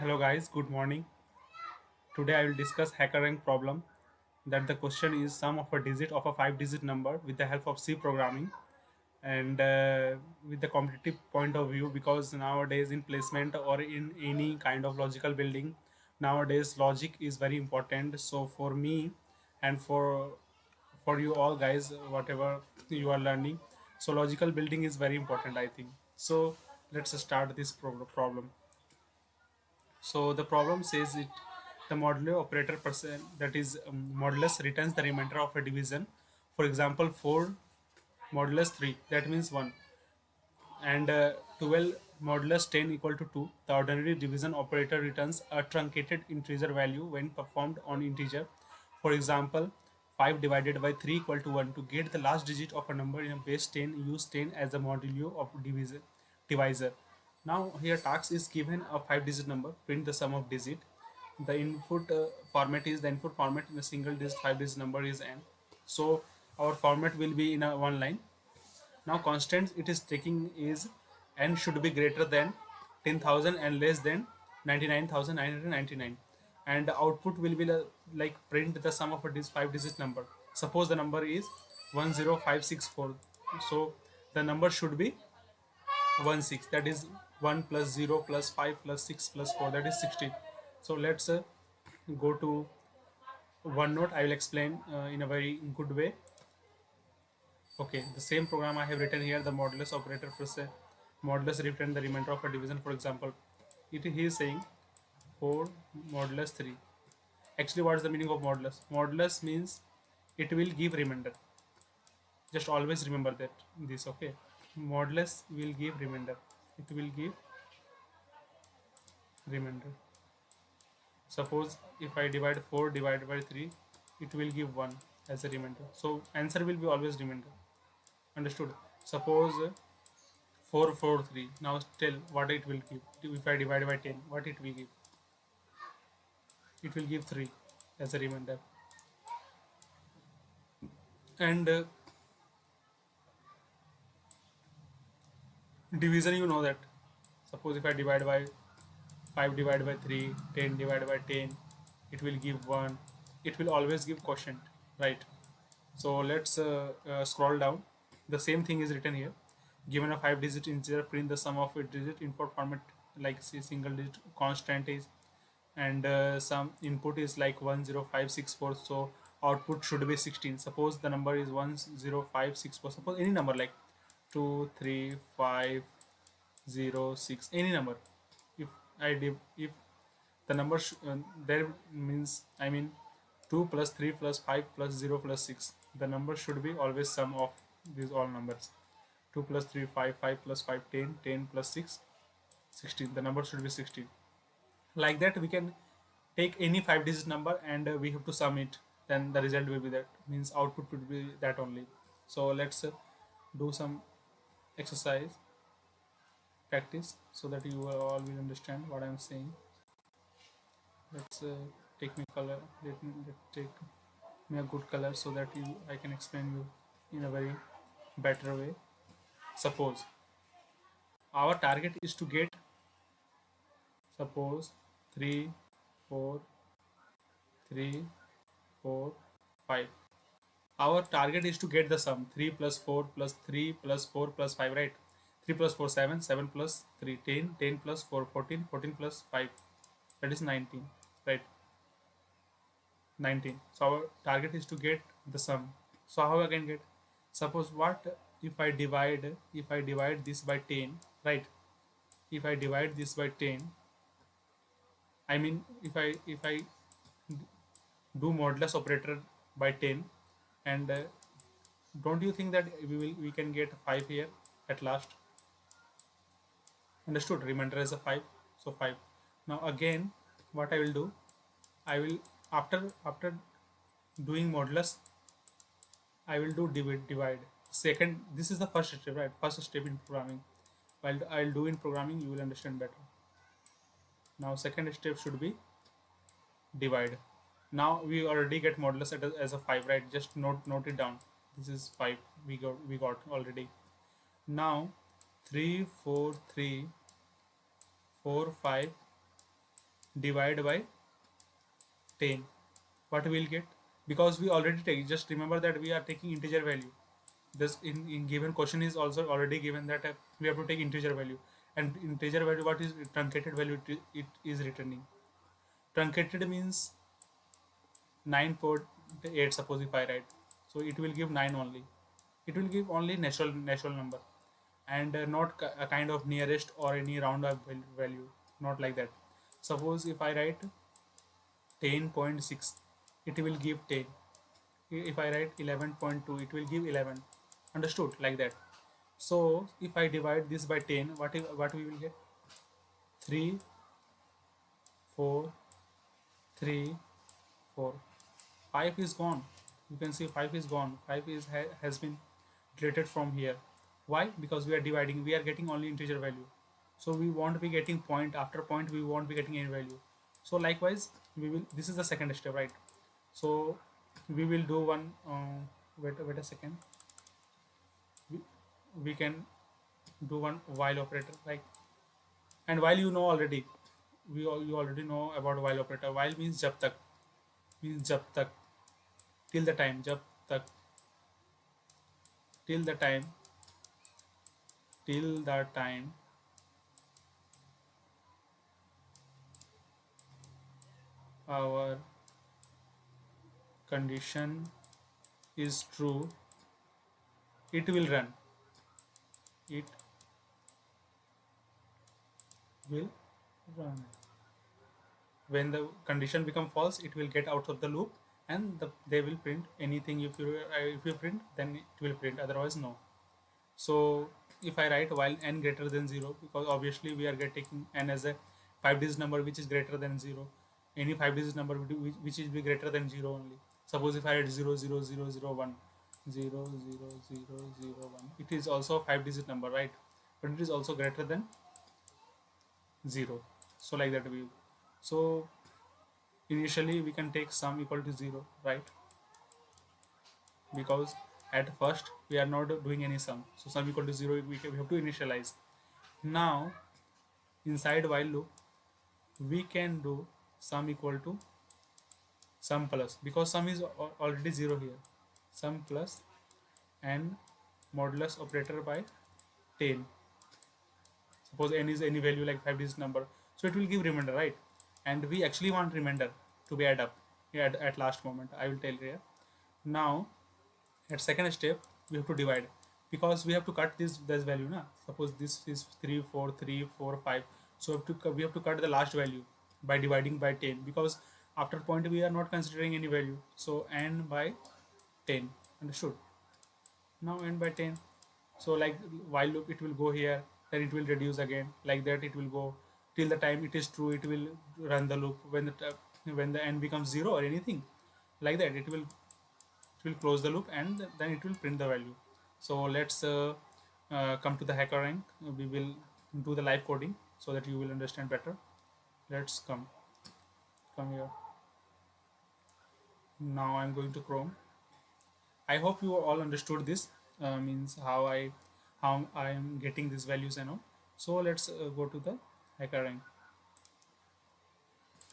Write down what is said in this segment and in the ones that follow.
Hello guys, good morning. Today I will discuss HackerRank problem. That the question is sum of a digit of a 5-digit number with the help of C programming and with the competitive point of view, because nowadays in placement or in any kind of logical building, nowadays logic is very important. So for me and for you all guys, whatever you are learning, so logical building is very important, I think. So let's start this problem. So the problem says it the modulo operator percent, that is modulus, returns the remainder of a division. For example, 4 modulus 3, that means 1, and 12 modulus 10 equal to 2. The ordinary division operator returns a truncated integer value when performed on integer. For example, 5 divided by 3 equal to 1. To get the last digit of a number in a base 10, use 10 as the modulo of divisor. Now here task is given a 5-digit number, print the sum of digit. The input format is the input format in a single digit 5-digit number is n. So our format will be in a one line. Now constant it is taking is n should be greater than 10,000 and less than 99,999, and the output will be like print the sum of a 5-digit number. Suppose the number is 10564, so the number should be 16, that is 1 plus 0 plus 5 plus 6 plus 4, that is 16. So let's go to OneNote. I will explain in a very good way. Okay, the same program I have written here, the modulus operator plus modulus return the remainder of a division. For example, he is saying 4 modulus 3. Actually, what is the meaning of modulus? Modulus means it will give remainder. Just always remember that this, okay? Modulus will give remainder. It will give remainder. Suppose if I divide 4 divided by 3, it will give 1 as a remainder. So answer will be always remainder. Understood? Suppose 443. Now tell what it will give. If I divide by 10, what it will give? It will give 3 as a remainder. And division, you know that. Suppose if I divide by 5 divided by 3, 10 divided by 10, it will give 1. It will always give quotient, right? So let's scroll down. The same thing is written here. Given a 5-digit integer, print the sum of a digit input format, like say single digit constant is, and some input is like 10564. So output should be 16. Suppose the number is 10564. Suppose any number like 23506, any number. If if the number there means, I mean, 2 plus 3 plus 5 plus 0 plus 6, the number should be always sum of these all numbers. 2 plus 3 5, 5 plus 5 10, 10 plus 6 16, the number should be 16. Like that we can take any 5-digit number and we have to sum it, then the result will be that, means output would be that only. So let's do some exercise practice so that you all will understand what I am saying. Let's take me color. Let take me a good color so that I can explain you in a very better way. Suppose our target is to get, suppose 3 4 3 4 5. Our target is to get the sum 3 plus 4 plus 3 plus 4 plus 5, right? 3 plus 4 7, 7 plus 3 10, 10 plus 4 14, 14 plus 5, that is 19, right? 19. So our target is to get the sum. So how I can get? Suppose what if I divide this by 10, right? If I divide this by 10, I mean if I do modulus operator by 10, and don't you think that we can get 5 here at last? Understood? Remainder as a 5. So 5. Now again, what I will do, I will, after doing modulus, I will do divide. Second, this is the first step, right? First step in programming. While I'll do in programming, you will understand better. Now second step should be divide. Now we already get modulus as a 5, right? Just note it down. This is 5. We got already. Now 3 4 3 4 5 divide by 10, what we will get? Because we already take, just remember that we are taking integer value. This in given question is also already given that we have to take integer value, and integer value, what is truncated value, it is returning. Truncated means 9.8, suppose if I write, so it will give 9 only. It will give only natural number, and not a kind of nearest or any round up value, not like that. Suppose if I write 10.6, it will give 10. If I write 11.2, it will give 11. Understood, like that. So if I divide this by 10, what we will get? 3 4 3 4. 5 is gone. You can see 5 is gone. 5 is has been deleted from here. Why? Because we are dividing, we are getting only integer value, so we won't be getting point after point, we won't be getting any value. So likewise, we will, this is the second step, right? So we will do one, wait a second. we, we can do one while operator, like, and while you know already, you already know about while operator. While means jab tak, means jab tak, till the time, jab tak, till the time, till the time our condition is true, it will run, it will run. When the condition become false, it will get out of the loop, and they will print anything. If you print, then it will print, otherwise no. So if I write while n greater than 0, because obviously we are getting n as a 5 digit number which is greater than 0, any 5 digit number which is be greater than 0 only. Suppose if I write 0 0 0 0 1, 0 0 0 0 1, it is also a 5 digit number, right? But it is also greater than 0. So like that we, so initially we can take sum equal to 0, right? Because at first we are not doing any sum, so sum equal to 0, we have to initialize. Now inside while loop we can do sum equal to sum plus, because sum is already 0 here, sum plus and modulus operator by 10. Suppose n is any value like 5 digit number, so it will give remainder, right? And we actually want remainder to be add up at last moment, I will tell you here. Now at second step we have to divide, because we have to cut this value na. Suppose this is 3 4 3 4 5, so we have to cut the last value by dividing by 10, because after point we are not considering any value, so n by 10. Understood? Now n by 10, so like while loop it will go here, then it will reduce again, like that it will go till the time it is true, it will run the loop. When the n becomes 0 or anything like that, it will close the loop, and then it will print the value. So let's come to the HackerRank. We will do the live coding so that you will understand better. Let's come here. Now I'm going to Chrome. I hope you all understood this, means how I am getting these values and all. So let's go to the HackerRank.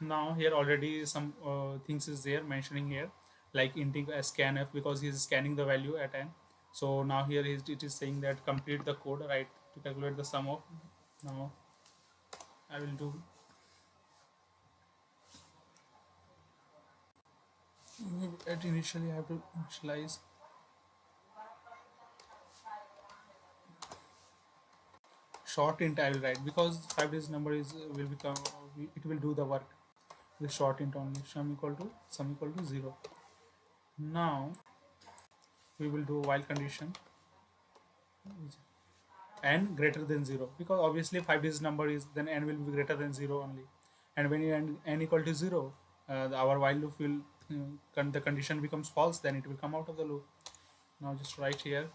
Now here already some things is there mentioning here, like inting scanf, because he is scanning the value at n. So now here it is saying that complete the code, right, to calculate the sum of. Now I will do, at initially I have to initialize. Short int I will write, because 5 digit number is will become, it will do the work with short int only. Sum equal to 0. Now we will do while condition n greater than 0, because obviously 5 digit number is, then n will be greater than 0 only. And when n equal to 0, our while loop will, the condition becomes false, then it will come out of the loop. Now just write here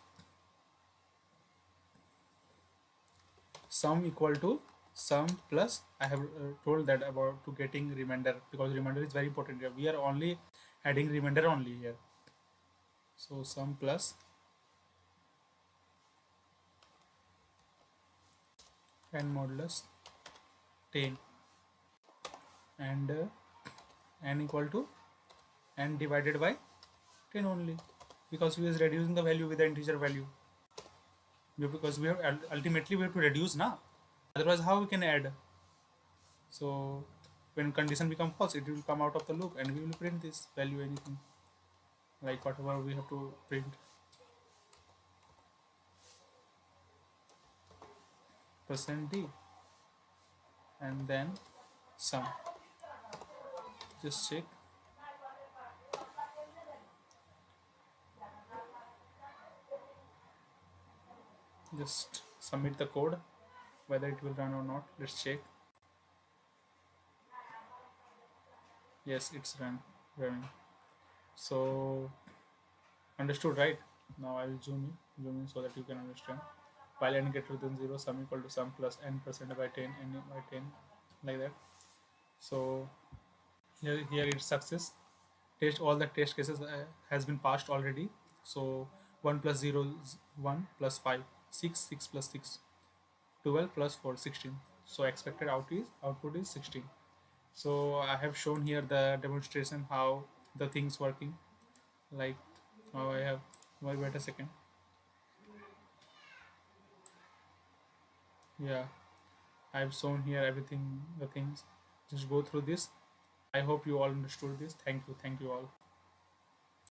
sum equal to sum plus, I have told that about to getting remainder, because remainder is very important here. We are only adding remainder only here. So sum plus n modulus 10. and n equal to n divided by 10 only, because we is reducing the value with the integer value. Because we have ultimately we have to reduce now, otherwise how we can add? So when condition become false, it will come out of the loop and we will print this value, anything like whatever we have to print. %d and then sum. Just check. Just submit the code, whether it will run or not. Let's check. Yes, it's running. So understood, right? Now I will zoom in so that you can understand. While n greater than 0, sum equal to sum plus n percent by 10, n by 10, like that. So here it's success. Test all the test cases has been passed already. So 1 plus 0 is 1 plus 5, 6, 6 plus 6, 12 plus 4, 16. So expected output is 16. So I have shown here the demonstration how the things working. Like now I have, wait a second. Yeah, I've shown here everything, the things. Just go through this. I hope you all understood this. Thank you all.